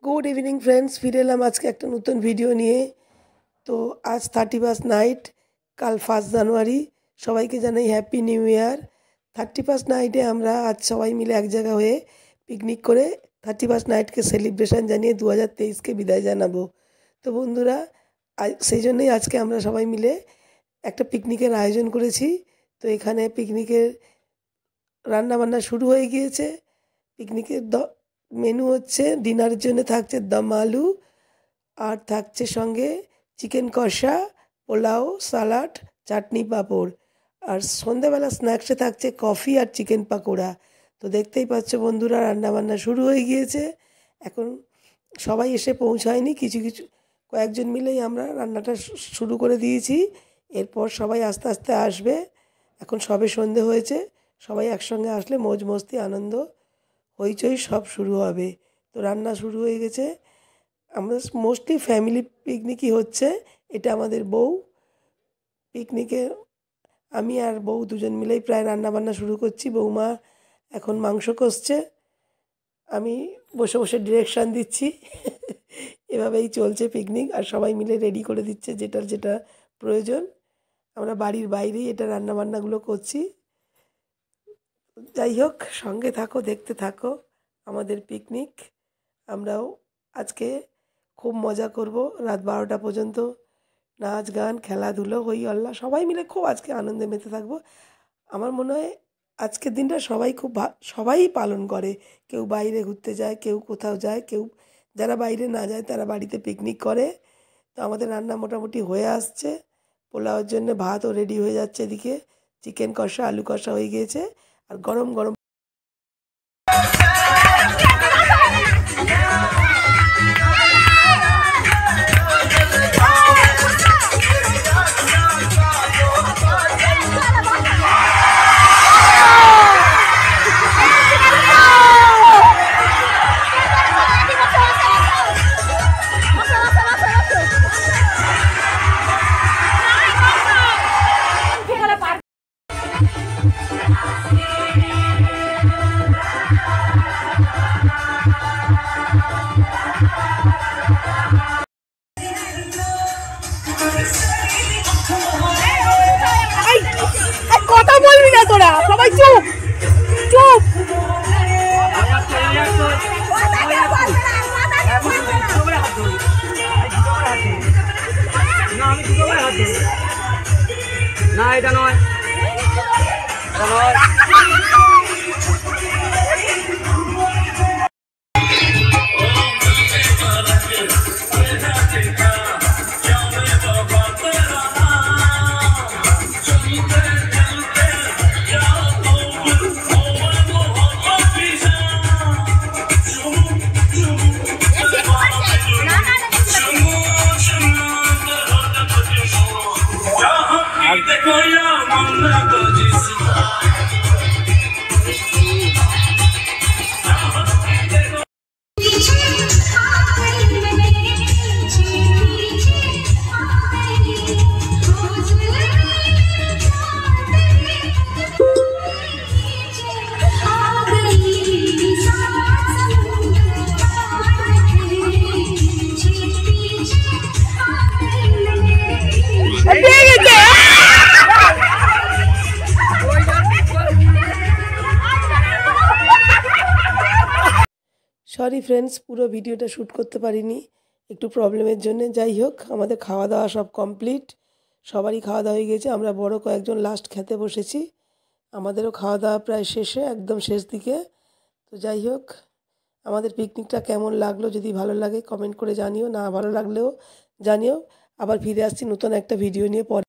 Good evening friends, फिर एलाम आज के एक नतून भिडियो निये। तो आज 31 नाइट, कल 1 জানুয়ারি। सबाइके जानाई हैप्पी निउ ईयर। 31 नाइटे आमरा आज सबाई मिले एक जगह हुए पिकनिक करे 31 नाइट के सेलिब्रेशन जानिए 2023 के विदाय जानाबो। तो बंधुरा सेई जोन्नोई आज के आमरा सबाई मिले एक पिकनिकेर आयोजन करेছি। तो एखाने पिकनिकेर रान्ना बान्ना शुरू हो गिয়েছে। पिकनिकेर मेनू হচ্ছে ডিনারের জন্য থাকছে দম আলু আর থাকছে সঙ্গে চিকেন কষা, পোলাও, সালাড, চাটনি, পাঁপড়। আর সন্ধ্যাবেলা স্ন্যাক্সে থাকছে কফি আর চিকেন পাকোড়া। তো দেখতেই পাচ্ছ বন্ধুরা রান্নাবান্না শুরু হয়ে গিয়েছে। এখন সবাই এসে পৌঁছায়নি, কিছু কিছু কয়েকজন মিলেই আমরা রান্নাটা শুরু করে দিয়েছি। এরপর সবাই আস্তে আস্তে আসবে। এখন সবে সন্ধে হয়েছে, সবাই একসঙ্গে আসলে মौज मस्ती आनंद হইচই সব শুরু হবে। তো রান্না শুরু হয়ে গেছে। আমরা মোস্টলি ফ্যামিলি পিকনিকই হচ্ছে। এটা আমাদের বউ পিকনিকে আমি আর বউ দুজন মিলেই প্রায় রান্না বান্না শুরু করছি। বৌমা এখন মাংস কষছে, আমি বসে বসে ডিরেকশন দিচ্ছি। এভাবেই চলছে পিকনিক, আর সবাই মিলে রেডি করে দিচ্ছে যেটার যেটা প্রয়োজন। আমরা বাড়ির বাইরেই এটা রান্নাবান্নাগুলো করছি। যাই হোক, সঙ্গে থাকো, দেখতে থাকো আমাদের পিকনিক। আমরাও আজকে খুব মজা করব রাত 12টা পর্যন্ত। নাচ গান খেলাধুলো হই হল্লা সবাই মিলে খুব আজকে আনন্দে মেতে থাকবো। আমার মনে হয় আজকের দিনটা সবাই খুব সবাই পালন করে। কেউ বাইরে ঘুরতে যায়, কেউ কোথাও যায়, কেউ যারা বাইরে না যায় তারা বাড়িতে পিকনিক করে। তো আমাদের রান্না মোটামুটি হয়ে আসছে। পোলাওর জন্য ভাতও রেডি হয়ে যাচ্ছে, এদিকে চিকেন কষা, আলু কষা হয়ে গিয়েছে। আর গরম গরম কথা বলবি না তোরা, সবাই চুপ চুপ। না এটা নয়, এটা নয়। সরি ফ্রেন্ডস, পুরো ভিডিওটা শ্যুট করতে পারিনি একটু প্রবলেমের জন্য। যাই হোক, আমাদের খাওয়া দাওয়া সব কমপ্লিট, সবারই খাওয়া দাওয়া হয়ে গেছে। আমরা বড় কয়েকজন লাস্ট খেতে বসেছি। আমাদেরও খাওয়া দাওয়া প্রায় শেষে, একদম শেষ দিকে। তো যাই হোক, আমাদের পিকনিকটা কেমন লাগলো যদি ভালো লাগে কমেন্ট করে জানিও, না ভালো লাগলেও জানিও। আবার ফিরে আসছি নতুন একটা ভিডিও নিয়ে পরে।